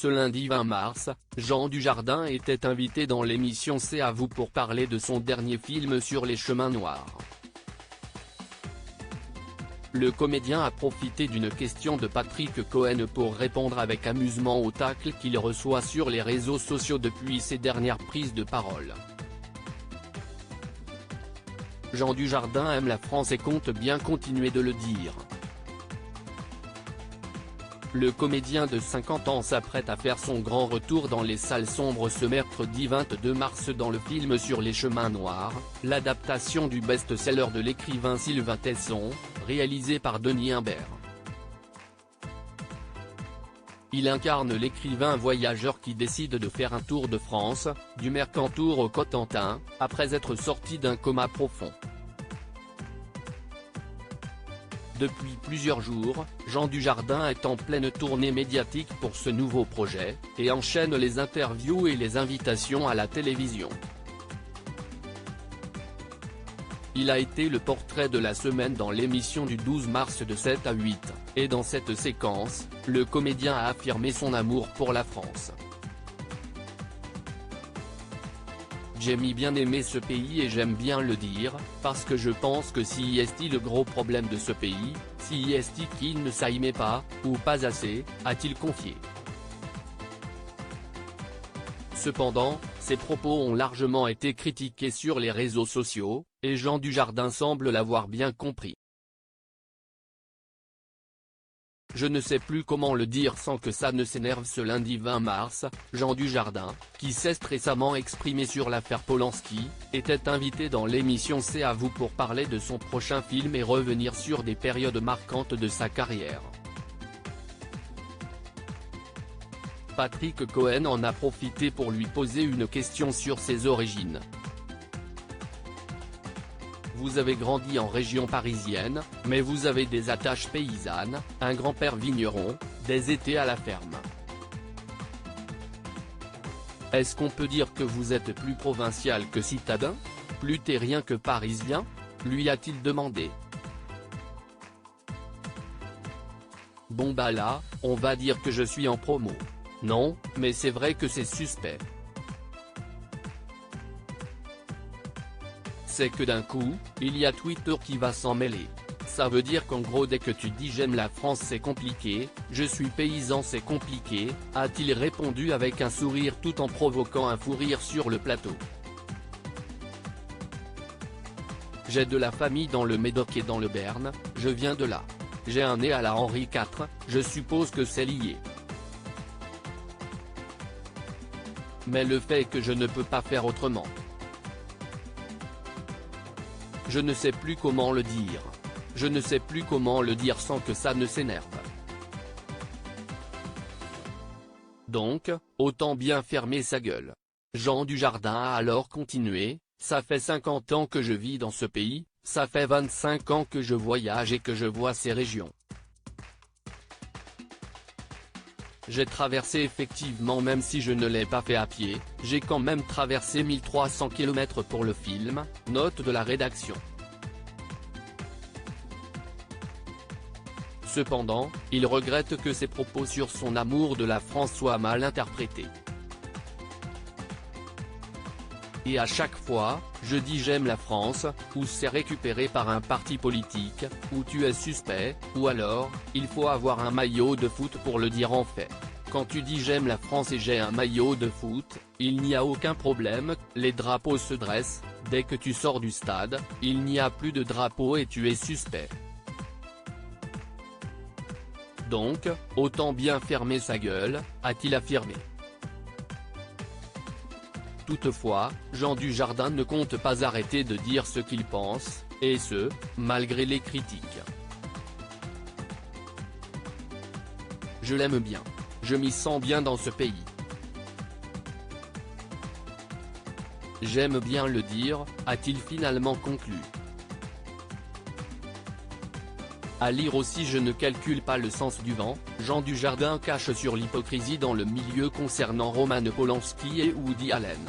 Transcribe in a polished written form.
Ce lundi 20 mars, Jean Dujardin était invité dans l'émission C'est à vous pour parler de son dernier film sur les chemins noirs. Le comédien a profité d'une question de Patrick Cohen pour répondre avec amusement aux tacles qu'il reçoit sur les réseaux sociaux depuis ses dernières prises de parole. Jean Dujardin aime la France et compte bien continuer de le dire. Le comédien de 50 ans s'apprête à faire son grand retour dans les salles sombres ce mercredi 22 mars dans le film Sur les chemins noirs, l'adaptation du best-seller de l'écrivain Sylvain Tesson, réalisé par Denis Imbert. Il incarne l'écrivain voyageur qui décide de faire un tour de France, du Mercantour au Cotentin, après être sorti d'un coma profond. Depuis plusieurs jours, Jean Dujardin est en pleine tournée médiatique pour ce nouveau projet, et enchaîne les interviews et les invitations à la télévision. Il a été le portrait de la semaine dans l'émission du 12 mars de 7 à 8, et dans cette séquence, le comédien a affirmé son amour pour la France. J'ai bien aimé ce pays et j'aime bien le dire, parce que je pense que si est le gros problème de ce pays, si est qu'il ne s'aimait pas, ou pas assez, a-t-il confié. Cependant, ces propos ont largement été critiqués sur les réseaux sociaux, et Jean Dujardin semble l'avoir bien compris. Je ne sais plus comment le dire sans que ça ne s'énerve. Ce lundi 20 mars, Jean Dujardin, qui s'est récemment exprimé sur l'affaire Polanski, était invité dans l'émission C'est à vous pour parler de son prochain film et revenir sur des périodes marquantes de sa carrière. Patrick Cohen en a profité pour lui poser une question sur ses origines. Vous avez grandi en région parisienne, mais vous avez des attaches paysannes, un grand-père vigneron, des étés à la ferme. Est-ce qu'on peut dire que vous êtes plus provincial que citadin, plus terrien que parisien, lui a-t-il demandé. Bon bah là, on va dire que je suis en promo. Non, mais c'est vrai que c'est suspect. C'est que d'un coup, il y a Twitter qui va s'en mêler. Ça veut dire qu'en gros dès que tu dis j'aime la France c'est compliqué, je suis paysan c'est compliqué, a-t-il répondu avec un sourire tout en provoquant un fou rire sur le plateau. J'ai de la famille dans le Médoc et dans le Béarn, je viens de là. J'ai un nez à la Henri IV, je suppose que c'est lié. Mais le fait est que je ne peux pas faire autrement. Je ne sais plus comment le dire. Je ne sais plus comment le dire sans que ça ne s'énerve. Donc, autant bien fermer sa gueule. Jean Dujardin a alors continué, ça fait 50 ans que je vis dans ce pays, ça fait 25 ans que je voyage et que je vois ces régions. J'ai traversé effectivement, même si je ne l'ai pas fait à pied, j'ai quand même traversé 1300 km pour le film, note de la rédaction. Cependant, il regrette que ses propos sur son amour de la France soient mal interprétés. Et à chaque fois, je dis j'aime la France, ou c'est récupéré par un parti politique, ou tu es suspect, ou alors, il faut avoir un maillot de foot pour le dire en fait. Quand tu dis j'aime la France et j'ai un maillot de foot, il n'y a aucun problème, les drapeaux se dressent, dès que tu sors du stade, il n'y a plus de drapeau et tu es suspect. Donc, autant bien fermer sa gueule, a-t-il affirmé. Toutefois, Jean Dujardin ne compte pas arrêter de dire ce qu'il pense, et ce, malgré les critiques. Je l'aime bien. Je m'y sens bien dans ce pays. J'aime bien le dire, a-t-il finalement conclu. À lire aussi Je ne calcule pas le sens du vent, Jean Dujardin cache sur l'hypocrisie dans le milieu concernant Roman Polanski et Woody Allen.